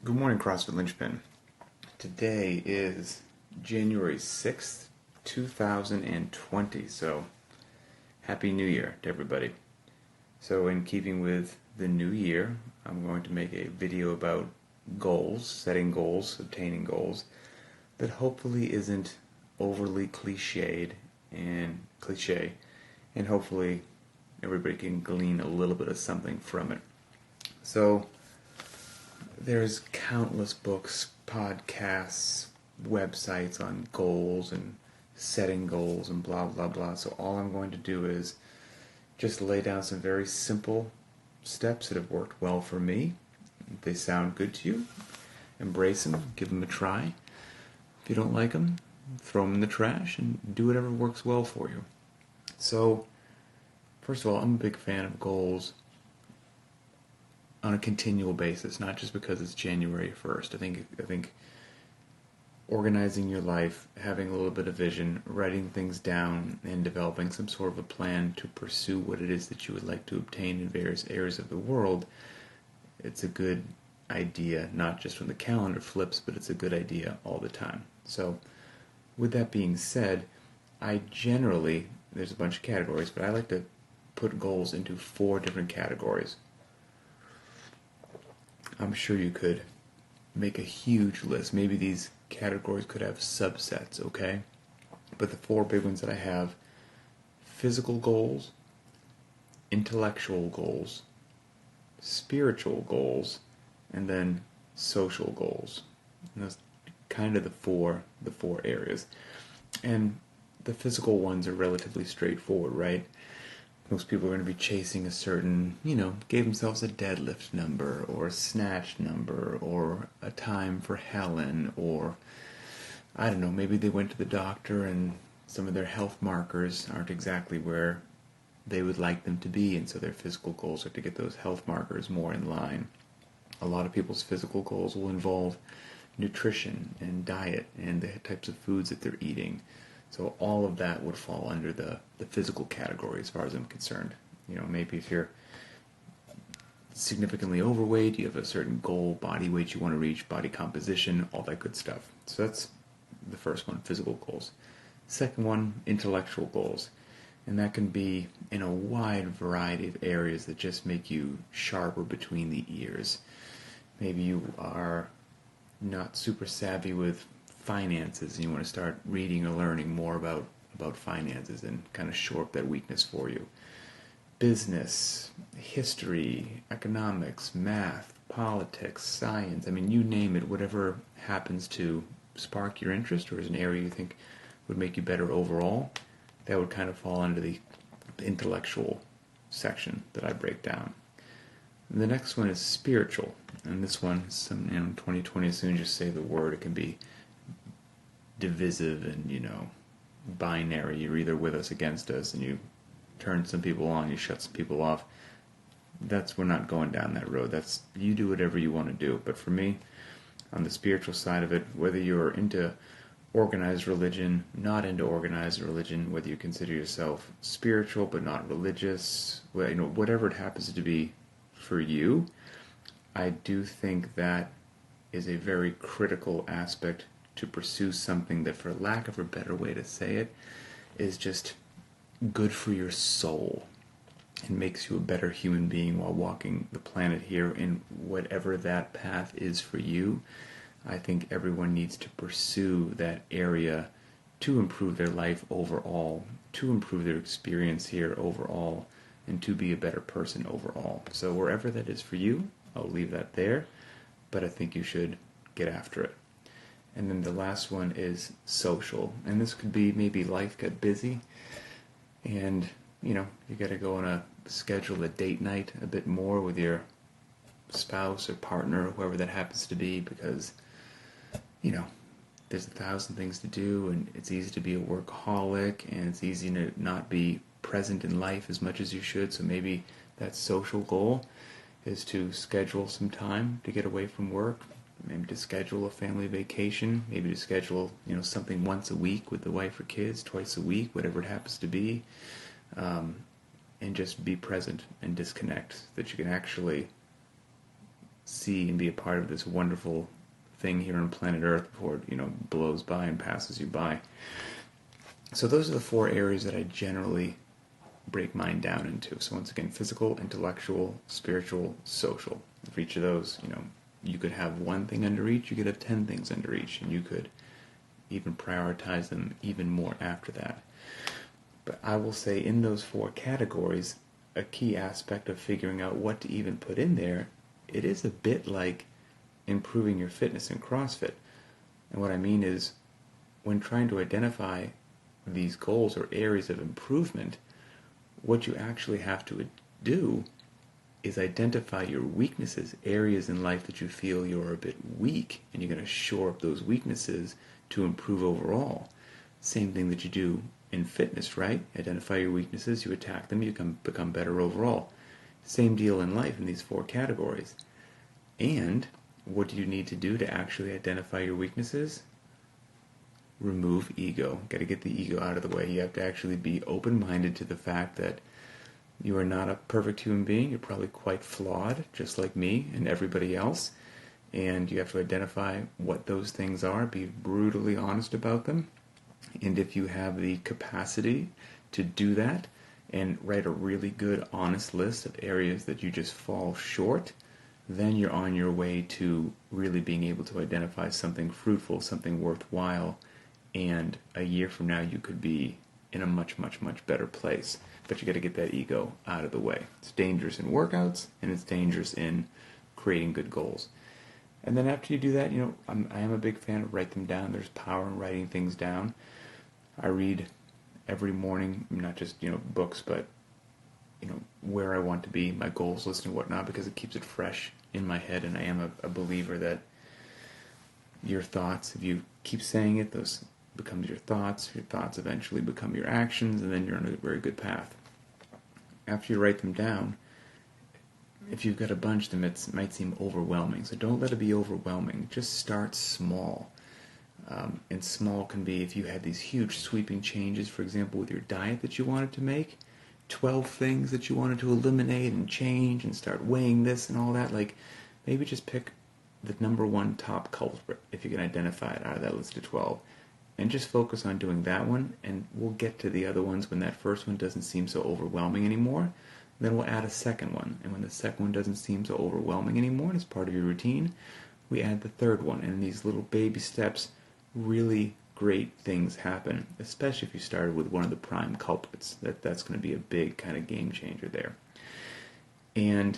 Good morning, CrossFit Linchpin. Today is January 6th, 2020, so Happy New Year to everybody. So in keeping with the new year, I'm going to make a video about goals, setting goals, obtaining goals, that hopefully isn't overly cliche, and hopefully everybody can glean a little bit of something from it. So there's countless books, podcasts, websites on goals and setting goals and blah blah blah. So all I'm going to do is just lay down some very simple steps that have worked well for me. If they sound good to you, embrace them, give them a try. If you don't like them, throw them in the trash and do whatever works well for you. So, first of all, I'm a big fan of goals on a continual basis, not just because it's January 1st. I think organizing your life, having a little bit of vision, writing things down, and developing some sort of a plan to pursue what it is that you would like to obtain in various areas of the world, it's a good idea, not just when the calendar flips, but it's a good idea all the time. So, with that being said, there's a bunch of categories, but I like to put goals into 4 different categories. I'm sure you could make a huge list. Maybe these categories could have subsets, okay? But the 4 big ones that I have: physical goals, intellectual goals, spiritual goals, and then social goals. And that's kind of the four areas. And the physical ones are relatively straightforward, right? Most people are going to be chasing a certain, gave themselves a deadlift number, or a snatch number, or a time for Helen, or, I don't know, maybe they went to the doctor and some of their health markers aren't exactly where they would like them to be, and so their physical goals are to get those health markers more in line. A lot of people's physical goals will involve nutrition and diet and the types of foods that they're eating. So all of that would fall under the physical category as far as I'm concerned. Maybe if you're significantly overweight, you have a certain goal, body weight you want to reach, body composition, all that good stuff. So that's the first one, physical goals. Second one, intellectual goals. And that can be in a wide variety of areas that just make you sharper between the ears. Maybe you are not super savvy with finances and you want to start reading or learning more about finances and kind of shore up that weakness for you. Business, history, economics, math, politics, science, you name it, whatever happens to spark your interest or is an area you think would make you better overall, that would kind of fall under the intellectual section that I break down. The next one is spiritual, and this one, in 2020, as soon as you say the word, it can be divisive and, binary. You're either with us, against us, and you turn some people on, you shut some people off. We're not going down that road. You do whatever you want to do. But for me, on the spiritual side of it, whether you're into organized religion, not into organized religion, whether you consider yourself spiritual but not religious, whatever it happens to be for you, I do think that is a very critical aspect to pursue something that, for lack of a better way to say it, is just good for your soul and makes you a better human being while walking the planet here in whatever that path is for you. I think everyone needs to pursue that area to improve their life overall, to improve their experience here overall, and to be a better person overall. So wherever that is for you, I'll leave that there, but I think you should get after it. And then the last one is social. And this could be maybe life got busy and, you got to go on schedule a date night a bit more with your spouse or partner or whoever that happens to be because, there's 1,000 things to do and it's easy to be a workaholic and it's easy to not be present in life as much as you should. So maybe that social goal is to schedule some time to get away from work, maybe to schedule a family vacation, maybe to schedule, something once a week with the wife or kids, twice a week, whatever it happens to be, and just be present and disconnect so that you can actually see and be a part of this wonderful thing here on planet Earth before it, blows by and passes you by. So those are the 4 areas that I generally break mine down into. So once again, physical, intellectual, spiritual, social. For each of those, you could have one thing under each, you could have 10 things under each, and you could even prioritize them even more after that. But I will say in those 4 categories, a key aspect of figuring out what to even put in there, it is a bit like improving your fitness in CrossFit. And what I mean is, when trying to identify these goals or areas of improvement, what you actually have to do is identify your weaknesses, areas in life that you feel you're a bit weak, and you're going to shore up those weaknesses to improve overall. Same thing that you do in fitness, right? Identify your weaknesses, you attack them, you become better overall. Same deal in life in these 4 categories. And what do you need to do to actually identify your weaknesses? Remove ego. Got to get the ego out of the way. You have to actually be open-minded to the fact that you are not a perfect human being. You're probably quite flawed, just like me and everybody else. And you have to identify what those things are, be brutally honest about them. And if you have the capacity to do that and write a really good, honest list of areas that you just fall short, then you're on your way to really being able to identify something fruitful, something worthwhile, and a year from now you could be in a much, much, much better place. But you got to get that ego out of the way. It's dangerous in workouts, and it's dangerous in creating good goals. And then after you do that, I am a big fan of write them down. There's power in writing things down. I read every morning, not just, books, but, where I want to be, my goals list and whatnot, because it keeps it fresh in my head. And I am a believer that your thoughts, if you keep saying it, those becomes your thoughts eventually become your actions, and then you're on a very good path. After you write them down, if you've got a bunch, then it might seem overwhelming. So don't let it be overwhelming. Just start small. And small can be if you had these huge sweeping changes, for example, with your diet that you wanted to make, 12 things that you wanted to eliminate and change and start weighing this and all that. Like, maybe just pick the number 1 top culprit, if you can identify it out of that list of 12. And just focus on doing that one, and we'll get to the other ones when that first one doesn't seem so overwhelming anymore. Then we'll add a second one, and when the second one doesn't seem so overwhelming anymore and it's part of your routine, we add the third one. And in these little baby steps, really great things happen, especially if you started with one of the prime culprits. That's going to be a big kind of game changer there. And,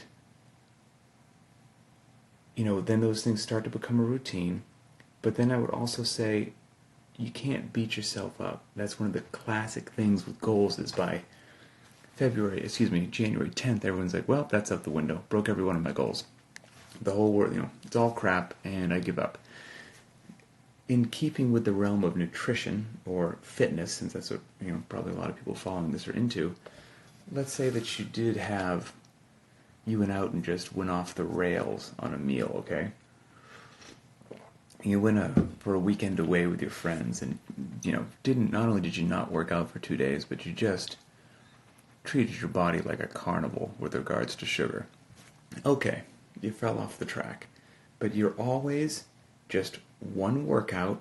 then those things start to become a routine. But then I would also say, you can't beat yourself up. That's one of the classic things with goals is by January 10th, everyone's like, well, that's out the window. Broke every one of my goals. The whole world, it's all crap, and I give up. In keeping with the realm of nutrition or fitness, since that's what, probably a lot of people following this are into, let's say that you went out and just went off the rails on a meal, okay? You went for a weekend away with your friends, and not only did you not work out for 2 days, but you just treated your body like a carnival with regards to sugar. Okay, you fell off the track, but you're always just one workout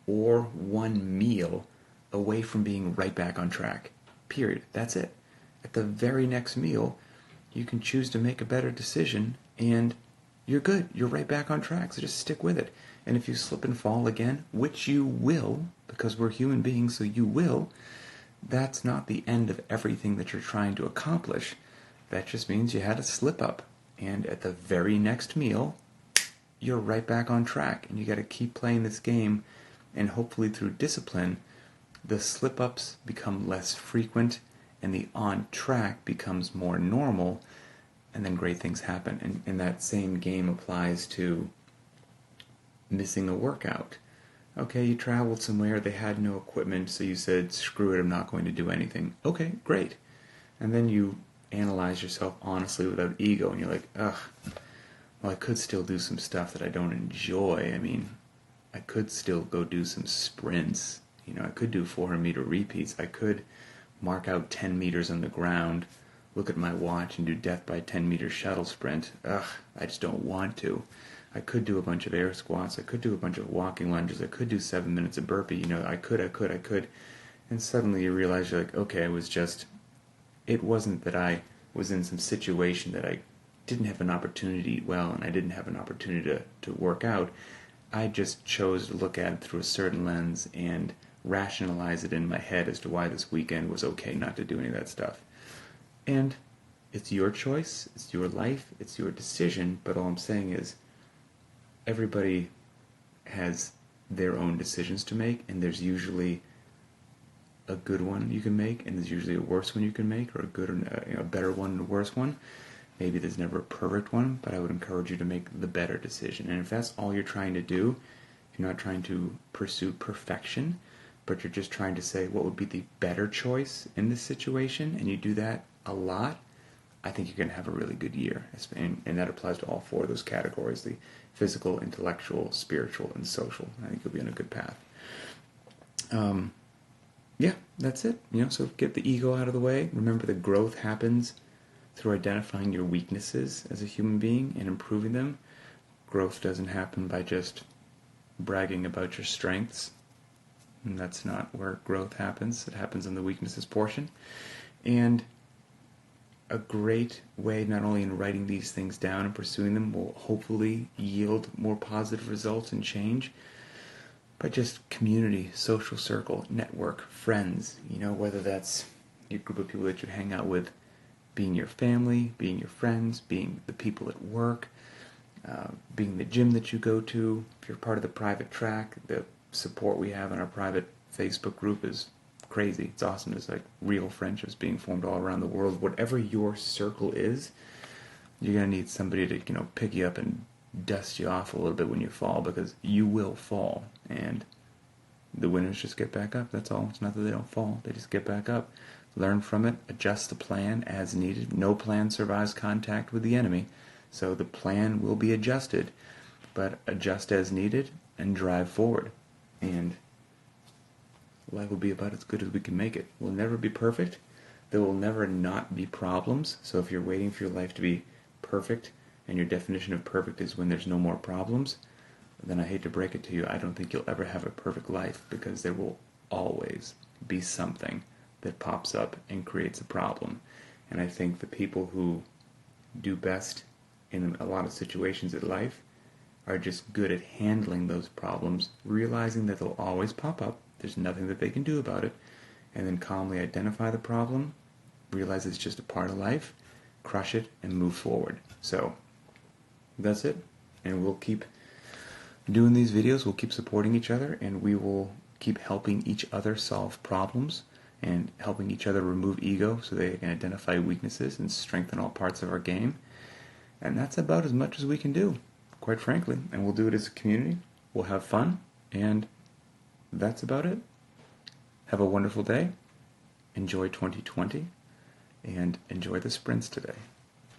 or one meal away from being right back on track. Period. That's it. At the very next meal, you can choose to make a better decision, and you're good. You're right back on track, so just stick with it. And if you slip and fall again, which you will, because we're human beings, so you will, that's not the end of everything that you're trying to accomplish. That just means you had a slip up. And at the very next meal, you're right back on track. And you got to keep playing this game. And hopefully through discipline, the slip ups become less frequent and the on track becomes more normal. And then great things happen. And that same game applies to missing a workout. Okay, you traveled somewhere, they had no equipment, so you said, screw it, I'm not going to do anything. Okay, great. And then you analyze yourself honestly without ego, and you're like, well, I could still do some stuff that I don't enjoy. I mean, I could still go do some sprints. I could do 400-meter repeats. I could mark out 10 meters on the ground look at my watch and do death by 10-meter shuttle sprint. Ugh, I just don't want to. I could do a bunch of air squats. I could do a bunch of walking lunges. I could do 7 minutes of burpee. I could. And suddenly you realize you're like, okay, it wasn't that I was in some situation that I didn't have an opportunity to eat well and I didn't have an opportunity to work out. I just chose to look at it through a certain lens and rationalize it in my head as to why this weekend was okay not to do any of that stuff. And it's your choice, it's your life, it's your decision, but all I'm saying is everybody has their own decisions to make, and there's usually a good one you can make, and there's usually a worse one you can make, or a better one and a worse one. Maybe there's never a perfect one, but I would encourage you to make the better decision. And if that's all you're trying to do, if you're not trying to pursue perfection, but you're just trying to say what would be the better choice in this situation, and you do that a lot, I think you're going to have a really good year. And that applies to all four of those categories, the physical, intellectual, spiritual, and social. I think you'll be on a good path. Yeah, that's it. So get the ego out of the way. Remember that growth happens through identifying your weaknesses as a human being and improving them. Growth doesn't happen by just bragging about your strengths. And that's not where growth happens. It happens in the weaknesses portion. And a great way, not only in writing these things down and pursuing them, will hopefully yield more positive results and change, but just community, social circle, network, friends, whether that's your group of people that you hang out with, being your family, being your friends, being the people at work, being the gym that you go to. If you're part of the private track, the support we have in our private Facebook group is crazy. It's awesome. There's like real friendships being formed all around the world. Whatever your circle is, you're going to need somebody to, pick you up and dust you off a little bit when you fall, because you will fall. And the winners just get back up. That's all. It's not that they don't fall. They just get back up. Learn from it. Adjust the plan as needed. No plan survives contact with the enemy. So the plan will be adjusted. But adjust as needed and drive forward. And life will be about as good as we can make it. We'll never be perfect. There will never not be problems. So if you're waiting for your life to be perfect, and your definition of perfect is when there's no more problems, then I hate to break it to you, I don't think you'll ever have a perfect life, because there will always be something that pops up and creates a problem. And I think the people who do best in a lot of situations in life are just good at handling those problems, realizing that they'll always pop up, there's nothing that they can do about it, and then calmly identify the problem, realize it's just a part of life, crush it, and move forward. So that's it. And we'll keep doing these videos, we'll keep supporting each other, and we will keep helping each other solve problems and helping each other remove ego so they can identify weaknesses and strengthen all parts of our game. And that's about as much as we can do, quite frankly. And we'll do it as a community. We'll have fun, and that's about it. Have a wonderful day. Enjoy 2020, and enjoy the sprints today.